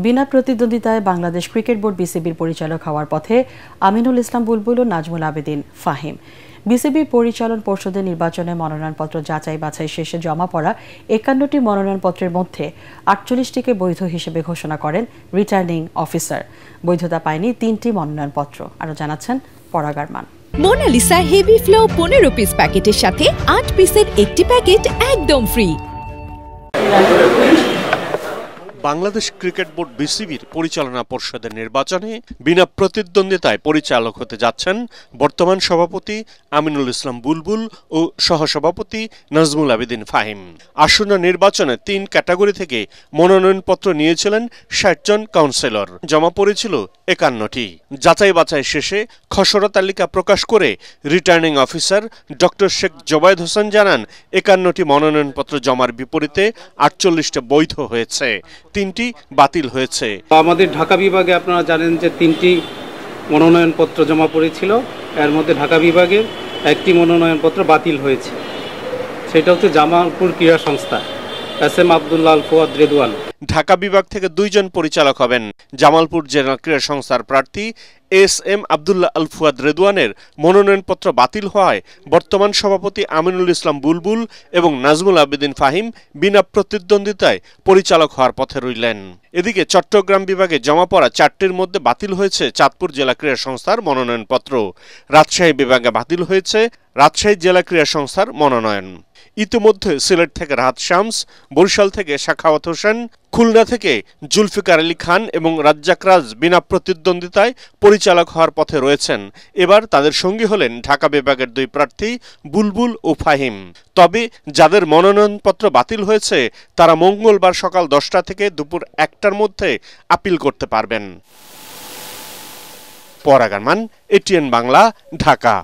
বিনা প্রতিদ্বন্দ্বিতায় Bangladesh cricket board বিসিবির পরিচালক হওয়ার পথে আমিনুল ইসলাম বুলবুল ও নাজমুল আবেদিন ফাহিম। বিসিবি পরিচালন পর্ষদের নির্বাচনে মনোনয়নপত্র যাচাই বাছাই শেষে জমা পড়া ৫১টি মনোনয়নপত্রের মধ্যে ৪৮টিকে বৈধ হিসেবে ঘোষণা করেন রিটার্নিং অফিসার। বৈধতা পায়নি ৩টি মনোনয়নপত্র। আরও জানাচ্ছেন Parag Arman. Monalisa heavy flow ১৫ piece প্যাকেটের সাথে ৮ পিসের একটি প্যাকেট একদম ফ্রি। বাংলাদেশ ক্রিকেট বোর্ড বিসিবির পরিচালনা পর্ষদের নির্বাচনে বিনা প্রতিদ্বন্দ্বিতায় পরিচালক হতে যাচ্ছেন বর্তমান সভাপতি আমিনুল ইসলাম বুলবুল ও সহসভাপতি নাজমুল আবেদিন ফাহিম। আসন্ন নির্বাচনে ৩ ক্যাটাগরি থেকে মনোনয়নপত্র নিয়েছিলেন ৬০ জন কাউন্সিলর। জমা পড়েছিল ৫১টি। যাচাই বাছাই শেষে খসড়া তালিকা প্রকাশ করে returning officer doctor Sheikh Zobayed Hossain জানান ৫১টি মনোনয়নপত্র জমার বিপরীতে ৪৮টা বৈধ হয়েছে, ৩টি বাতিল হয়েছে। আমাদের ঢাকা বিভাগে আপনারা জানেন যে ৩টি মনোনয়নপত্র জমা পড়েছিল, এর মধ্যে ঢাকা বিভাগে ১টি মনোনয়নপত্র বাতিল হয়েছে। সেটা হচ্ছে জামালপুর ক্রীড়া সংস্থা, এস.এম. আব্দুল্লাহ আল ফুয়াদ রেদওয়ান। ঢাকা বিভাগ থেকে ২ জন পরিচালক হবেন। জামালপুর জেলা ক্রীড়া সংস্থার প্রার্থী এস.এম. আব্দুল্লাহ আল ফুয়াদ রেদওয়ানের মনোনয়নপত্র বাতিল হওয়ায় বর্তমান সভাপতি আমিনুল ইসলাম বুলবুল এবং নাজমুল আবেদিন ফাহিম বিনা প্রতিদ্বন্দ্বিতায় পরিচালক হওয়ার পথে রইলেন। এদিকে চট্টগ্রাম বিভাগে জমা পড়া ৪টির মধ্যে বাতিল হয়েছে চাঁদপুর জেলা ক্রীড়া সংস্থার মনোনয়নপত্র। রাজশাহী বিভাগে বাতিল হয়েছে রাজশাহী জেলা ক্রীড়া সংস্থার মনোনয়ন। ইতিমধ্যে সিলেট থেকে রাহাত শামস, বরিশাল থেকে সাখাওয়াত হোসেন, খুলনা থেকে জুলফিকার আলী খান এবং রাজ্জাক রাজ বিনা প্রতিদ্বন্দ্বিতায় পরিচালক হওয়ার পথে রয়েছেন। এবার তাদের সঙ্গী হলেন ঢাকা বিভাগের ২ প্রার্থী বুলবুল ও ফাহিম। তবে যাদের মনোনয়নপত্র বাতিল হয়েছে তারা মঙ্গলবার সকাল ১০টা থেকে দুপুর ১টার মধ্যে আপিল করতে পারবেন। পরাগ আরমান, এটিএন বাংলা, ঢাকা।